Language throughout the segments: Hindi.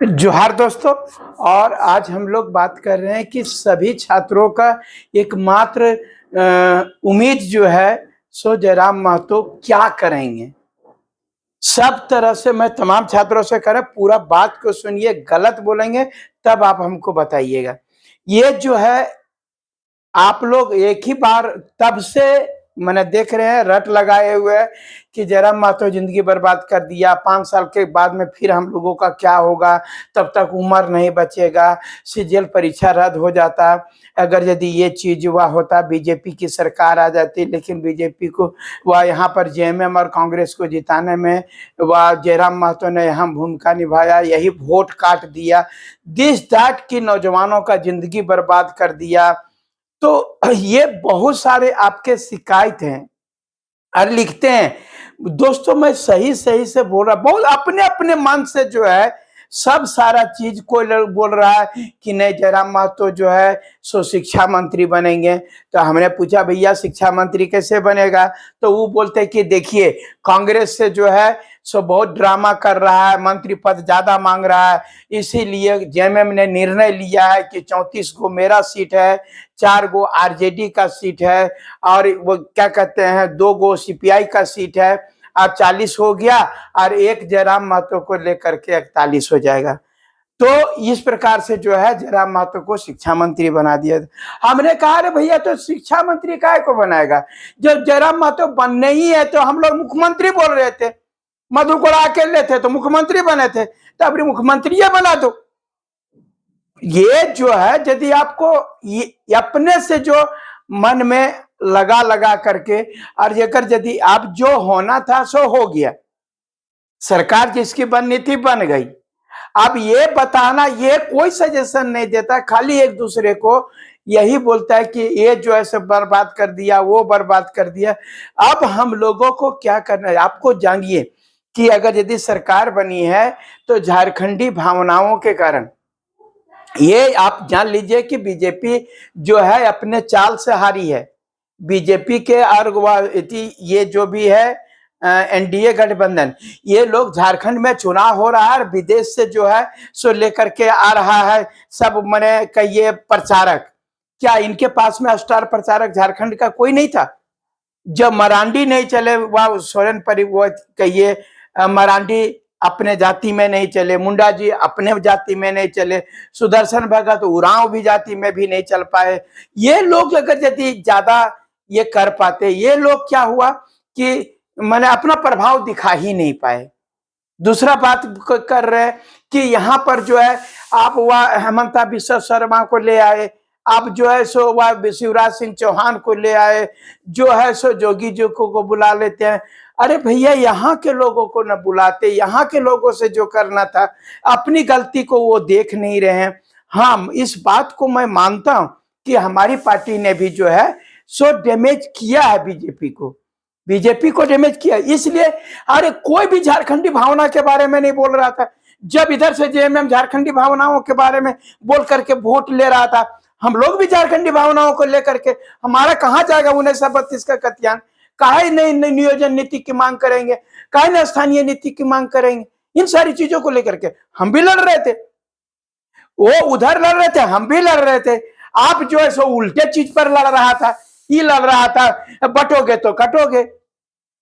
जोहार दोस्तों। और आज हम लोग बात कर रहे हैं कि सभी छात्रों का एकमात्र उम्मीद जो है सो जयराम महतो क्या करेंगे। सब तरह से मैं तमाम छात्रों से कह रहा हूं, पूरा बात को सुनिए, गलत बोलेंगे तब आप हमको बताइएगा। ये जो है आप लोग एक ही बार तब से मैंने देख रहे हैं रट लगाए हुए हैं कि जयराम महतो जिंदगी बर्बाद कर दिया, 5 साल के बाद में फिर हम लोगों का क्या होगा, तब तक उम्र नहीं बचेगा, सीजीएल परीक्षा रद्द हो जाता अगर यदि ये चीज हुआ होता, बीजेपी की सरकार आ जाती। लेकिन बीजेपी को वह यहाँ पर जेएमएम और कांग्रेस को जिताने में वह जयराम महतो ने अहम भूमिका निभाया, यही वोट काट दिया, दिस दैट की नौजवानों का जिंदगी बर्बाद कर दिया। तो ये बहुत सारे आपके शिकायत हैं और लिखते हैं। दोस्तों मैं सही सही से बोल रहा, बहुत अपने अपने मन से जो है सब सारा चीज कोई बोल रहा है कि नहीं जयराम महतो जो है सो शिक्षा मंत्री बनेंगे। तो हमने पूछा भैया शिक्षा मंत्री कैसे बनेगा, तो वो बोलते कि देखिए कांग्रेस से जो है सो बहुत ड्रामा कर रहा है, मंत्री पद ज्यादा मांग रहा है, इसीलिए जेएमएम ने निर्णय लिया है कि 34 गो मेरा सीट है, 4 गो आरजेडी का सीट है और वो क्या कहते हैं 2 गो सीपीआई का सीट है, और 40 हो गया और एक जयराम महतो को लेकर के 41 हो जाएगा। तो इस प्रकार से जो है जयराम महतो को शिक्षा मंत्री बना दिया। हमने कहा अरे भैया तो शिक्षा मंत्री काहे को बनाएगा, जब जयराम महतो बनने ही है तो हम लोग मुख्यमंत्री बोल रहे थे, मधु कोड़ा अकेले थे तो मुख्यमंत्री बने थे, तो अपनी मुख्यमंत्री ये बना दो। ये जो है यदि आपको ये अपने से जो मन में लगा लगा करके और जेकर यदि आप जो होना था सो हो गया, सरकार जिसकी बननी थी बन गई। अब ये बताना, ये कोई सजेशन नहीं देता, खाली एक दूसरे को यही बोलता है कि ये जो है सब बर्बाद कर दिया, वो बर्बाद कर दिया। अब हम लोगों को क्या करना है, आपको जानिए कि अगर यदि सरकार बनी है तो झारखंडी भावनाओं के कारण, ये आप जान लीजिए कि बीजेपी जो है अपने चाल से हारी है। बीजेपी के और ये जो भी है एनडीए गठबंधन, ये लोग झारखंड में चुनाव हो रहा है, विदेश से जो है सो लेकर के आ रहा है सब मने कहिए प्रचारक। क्या इनके पास में स्टार प्रचारक झारखंड का कोई नहीं था? जब मरांडी नहीं चले, वह सोरेन परिवह कहिए मरांडी अपने जाति में नहीं चले, मुंडा जी अपने जाति में नहीं चले, सुदर्शन भगत उरांव भी जाति में भी नहीं चल पाए। ये लोग अगर यदि ज्यादा ये कर पाते, ये लोग क्या हुआ कि मैंने अपना प्रभाव दिखा ही नहीं पाए। दूसरा बात कर रहे कि यहाँ पर जो है आप वह हेमंता बिश्व शर्मा को ले आए, आप जो है सो वह शिवराज सिंह चौहान को ले आए, जो है सो जोगी जी को बुला लेते हैं। अरे भैया यहाँ के लोगों को न बुलाते, यहाँ के लोगों से जो करना था, अपनी गलती को वो देख नहीं रहे हैं। हाँ, इस बात को मैं मानता हूं कि हमारी पार्टी ने भी जो है सो डैमेज किया है बीजेपी को डैमेज किया। इसलिए अरे कोई भी झारखंडी भावना के बारे में नहीं बोल रहा था। जब इधर से जेएमएम झारखंडी भावनाओं के बारे में बोल करके वोट ले रहा था, हम लोग भी झारखंडी भावनाओं को लेकर के, हमारा कहाँ जाएगा 1932 का कत्यान, काहे नई नियोजन नीति की मांग करेंगे, काहे न स्थानीय नीति की मांग करेंगे। इन सारी चीजों को लेकर के हम भी लड़ रहे थे, वो उधर लड़ रहे थे, हम भी लड़ रहे थे। आप जो है सो उल्टे चीज पर लड़ रहा था, ये लड़ रहा था बटोगे तो कटोगे,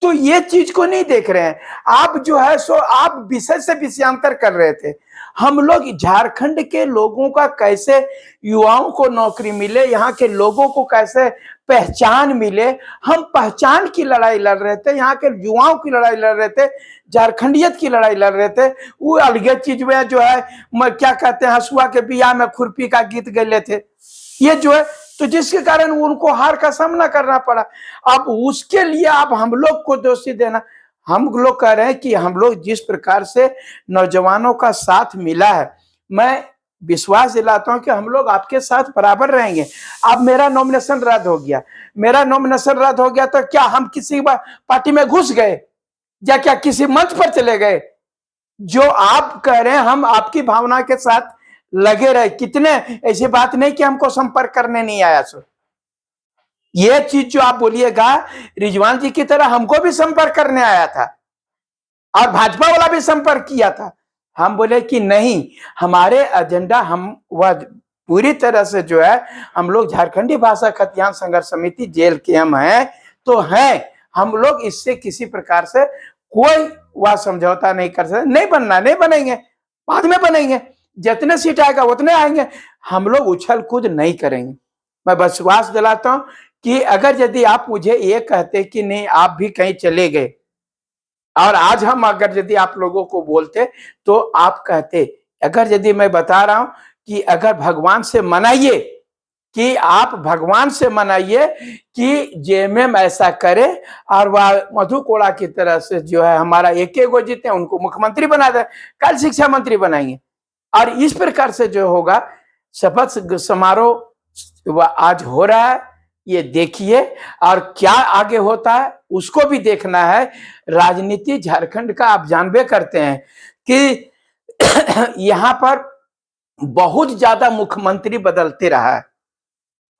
तो ये चीज को नहीं देख रहे हैं आप। जो है सो आप विषय से विषयांतर कर रहे थे। हम लोग झारखंड के लोगों का कैसे युवाओं को नौकरी मिले, यहाँ के लोगों को कैसे पहचान मिले, हम पहचान की लड़ाई लड़ रहे थे, यहाँ के युवाओं की लड़ाई लड़ रहे थे, झारखंडियत की लड़ाई लड़ रहे थे। वो अलग चीज में जो है क्या कहते हैं हसुआ के बिया में खुरपी का गीत गले थे, ये जो है तो जिसके कारण उनको हार का सामना करना पड़ा। अब उसके लिए आप हम लोग को दोषी देना, हम लोग कह रहे हैं कि हम लोग जिस प्रकार से नौजवानों का साथ मिला है, मैं विश्वास दिलाता हूं कि हम लोग आपके साथ बराबर रहेंगे। अब मेरा नॉमिनेशन रद्द हो गया, तो क्या हम किसी पार्टी में घुस गए या क्या किसी मंच पर चले गए? जो आप कह रहे हैं हम आपकी भावना के साथ लगे रहे, कितने ऐसी बात नहीं कि हमको संपर्क करने नहीं आया। सो ये चीज जो आप बोलिएगा, रिजवान जी की तरह हमको भी संपर्क करने आया था और भाजपा वाला भी संपर्क किया था, हम बोले कि नहीं, हमारे एजेंडा हम वह पूरी तरह से जो है, हम लोग झारखंडी भाषा खतियान संघर्ष समिति जेल के हम हैं तो हैं, हम लोग इससे किसी प्रकार से कोई वह समझौता नहीं कर सकते, नहीं बनना, नहीं बनेंगे, बाद में बनेंगे, जितने सीट आएगा उतने आएंगे, हम लोग उछल कूद नहीं करेंगे। मैं विश्वास दिलाता हूं कि अगर यदि आप मुझे ये कहते कि नहीं आप भी कहीं चले गए, और आज हम अगर यदि आप लोगों को बोलते तो आप कहते, अगर यदि मैं बता रहा हूं कि अगर भगवान से मनाइए, कि आप भगवान से मनाइए कि जेएमएम ऐसा करे और वह मधु कोड़ा की तरह से जो है हमारा एक गो जीते, उनको मुख्यमंत्री बना दे, कल शिक्षा मंत्री बनाएंगे। और इस प्रकार से जो होगा शपथ समारोह आज हो रहा है, ये देखिए, और क्या आगे होता है उसको भी देखना है। राजनीति झारखंड का आप जानबे करते हैं कि यहाँ पर बहुत ज्यादा मुख्यमंत्री बदलते रहा है,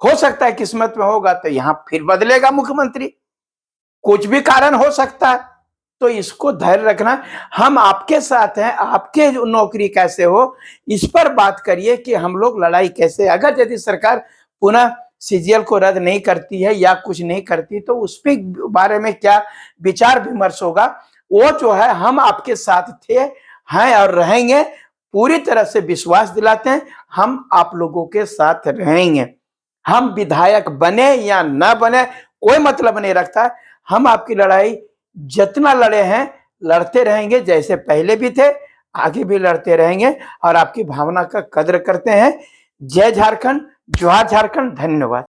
हो सकता है किस्मत में होगा तो यहाँ फिर बदलेगा मुख्यमंत्री, कुछ भी कारण हो सकता है, तो इसको धैर्य रखना। हम आपके साथ हैं, आपके नौकरी कैसे हो इस पर बात करिए कि हम लोग लड़ाई कैसे, अगर यदि सरकार पुनः सीजीएल को रद्द नहीं करती है या कुछ नहीं करती तो उस पे बारे में क्या विचार विमर्श होगा, वो जो है हम आपके साथ थे, हैं और रहेंगे, पूरी तरह से विश्वास दिलाते हैं हम आप लोगों के साथ रहेंगे। हम विधायक बने या न बने कोई मतलब नहीं रखता, हम आपकी लड़ाई जितना लड़े हैं लड़ते रहेंगे, जैसे पहले भी थे आगे भी लड़ते रहेंगे और आपकी भावना का कद्र करते हैं। जय झारखंड, जोहार झारखंड, धन्यवाद।